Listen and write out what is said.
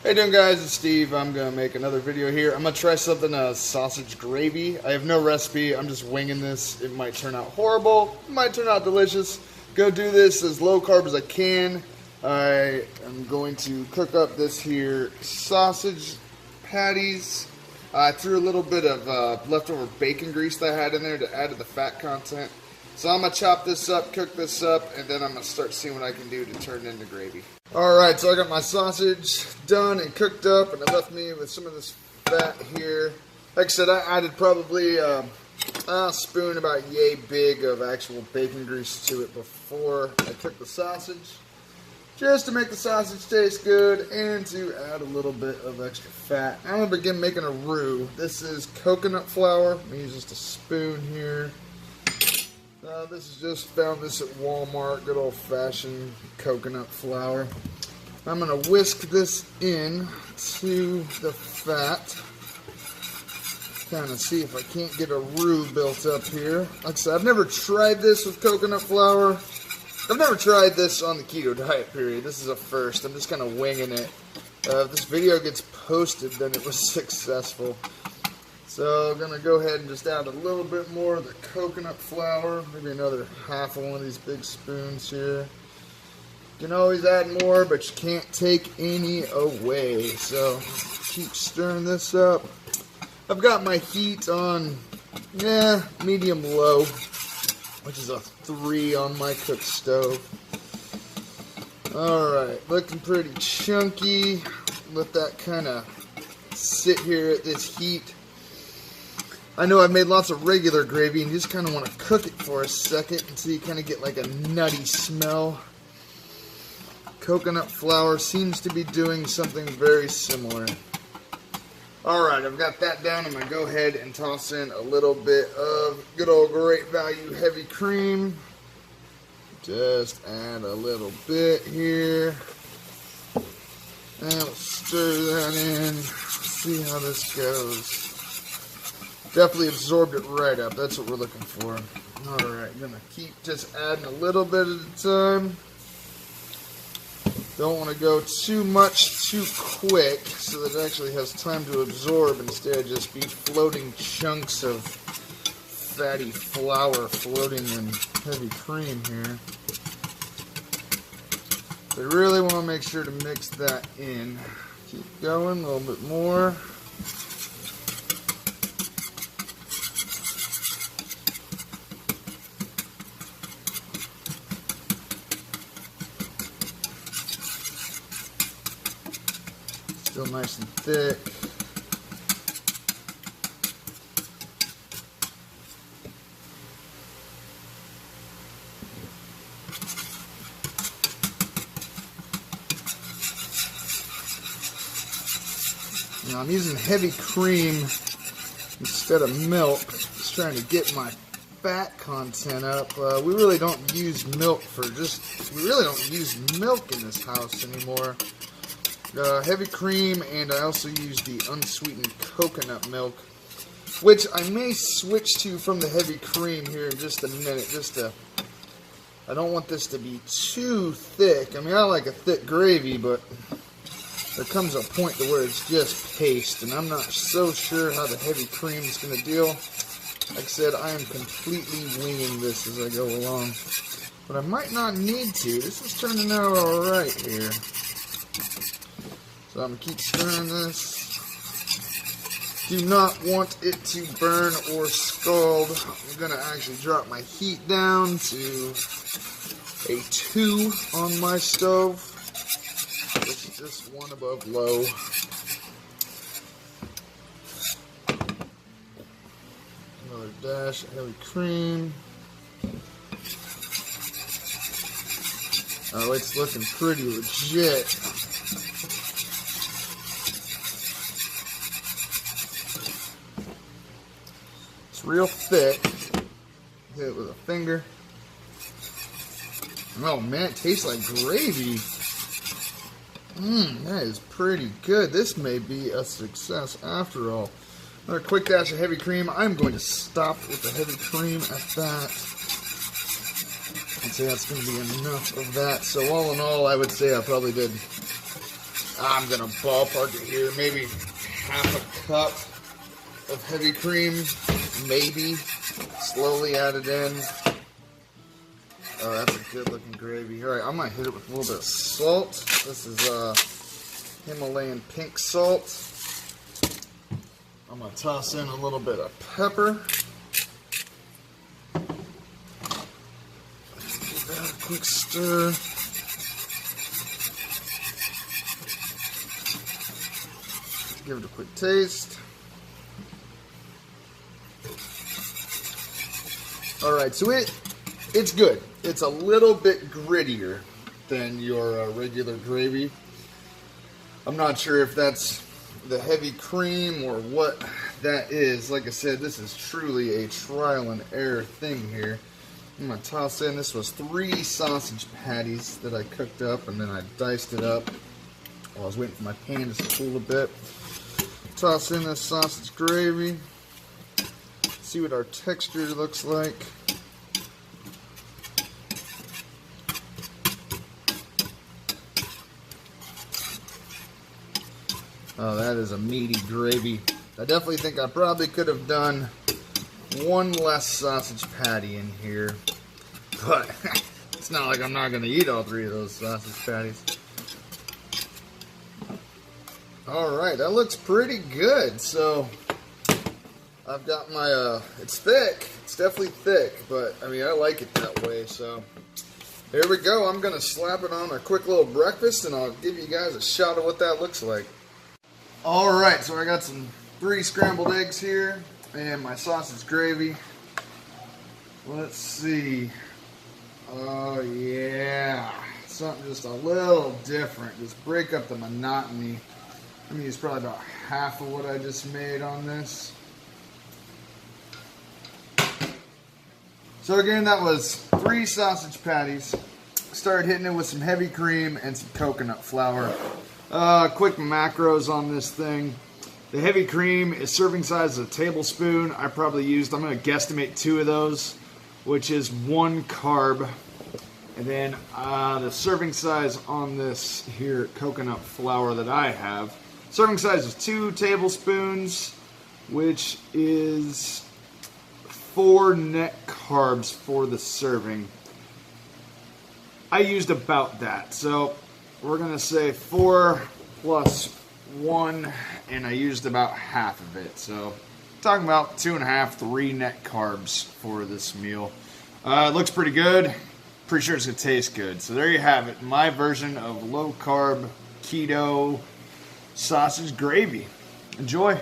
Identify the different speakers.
Speaker 1: Hey doing guys, it's Steve. I'm going to make another video here. I'm going to try something, sausage gravy. I have no recipe, I'm just winging this. It might turn out horrible, it might turn out delicious. Go do this as low carb as I can. I am going to cook up this here sausage patties. I threw a little bit of leftover bacon grease that I had in there to add to the fat content. So I'm going to chop this up, cook this up, and then I'm going to start seeing what I can do to turn it into gravy. Alright, so I got my sausage done and cooked up, and it left me with some of this fat here. Like I said, I added probably a spoon about yay big of actual bacon grease to it before I cooked the sausage. Just to make the sausage taste good and to add a little bit of extra fat. I'm going to begin making a roux. This is coconut flour. I'm going to use just a spoon here. This is just found this at Walmart, good old-fashioned coconut flour. I'm going to whisk this in to the fat. Kind of see if I can't get a roux built up here. Like I said, I've never tried this with coconut flour. I've never tried this on the keto diet period. This is a first. I'm just kind of winging it. If this video gets posted, then it was successful. So I'm going to go ahead and just add a little bit more of the coconut flour, maybe another half of one of these big spoons here. You can always add more, but you can't take any away. So keep stirring this up. I've got my heat on, medium low, which is a 3 on my cook stove. Alright, looking pretty chunky. Let that kind of sit here at this heat. I know I've made lots of regular gravy and you just kind of want to cook it for a second until you kind of get like a nutty smell. Coconut flour seems to be doing something very similar. Alright, I've got that down. I'm going to go ahead and toss in a little bit of good old Great Value heavy cream. Just add a little bit here. And we'll stir that in. See how this goes. Definitely absorbed it right up. That's what we're looking for. Alright, gonna keep just adding a little bit at a time. Don't want to go too much too quick so that it actually has time to absorb instead of just be floating chunks of fatty flour floating in heavy cream here. So you really want to make sure to mix that in. Keep going, a little bit more. Still nice and thick. Now I'm using heavy cream instead of milk. Just trying to get my fat content up. We really don't use milk we really don't use milk in this house anymore. Heavy cream, and I also use the unsweetened coconut milk, which I may switch to from the heavy cream here in just a minute. I don't want this to be too thick. I mean, I like a thick gravy, but there comes a point to where it's just paste, and I'm not so sure how the heavy cream is going to deal. Like I said, I am completely winging this as I go along, but I might not need to. This is turning out alright here. So I'm going to keep stirring this. Do not want it to burn or scald. I'm going to actually drop my heat down to a 2 on my stove, which is just 1 above low. Another dash of heavy cream. Oh, it's looking pretty legit. It's real thick. Hit it with a finger. Oh man, it tastes like gravy. That is pretty good. This may be a success after all. Another quick dash of heavy cream. I'm going to stop with the heavy cream at that. I'd say that's going to be enough of that. So all in all, I would say I probably did I'm gonna ballpark it here, maybe half a cup of heavy cream, maybe. Slowly add it in. Oh, that's a good looking gravy. All right, I might hit it with a little bit of salt. This is Himalayan pink salt. I'm gonna toss in a little bit of pepper. Give that a quick stir. Give it a quick taste. All right, so it's good. It's a little bit grittier than your regular gravy. I'm not sure if that's the heavy cream or what that is. Like I said, this is truly a trial and error thing here. I'm gonna toss in, this was 3 sausage patties that I cooked up, and then I diced it up while I was waiting for my pan to cool a bit. Toss in this sausage gravy. See what our texture looks like. Oh, that is a meaty gravy. I definitely think I probably could have done 1 less sausage patty in here, but it's not like I'm not going to eat all 3 of those sausage patties. Alright, that looks pretty good. So I've got my, it's thick, it's definitely thick, but I mean I like it that way. So here we go. I'm going to slap it on a quick little breakfast, and I'll give you guys a shot of what that looks like. Alright, so I got some 3 scrambled eggs here and my sausage gravy. Let's see. Oh yeah, something just a little different. Just break up the monotony. I'm gonna use probably about half of what I just made on this. So again, that was 3 sausage patties. Started hitting it with some heavy cream and some coconut flour. Quick macros on this thing. The heavy cream is serving size of a tablespoon. I'm going to guesstimate 2 of those, which is 1 carb. And then the serving size on this here coconut flour that I have, serving size is 2 tablespoons, which is 4 net carbs for the serving. I used about that, so we're going to say 4 plus 1, and I used about half of it. So talking about 2.5, 3 net carbs for this meal. It looks pretty good. Pretty sure it's going to taste good. So there you have it. My version of low carb keto sausage gravy. Enjoy.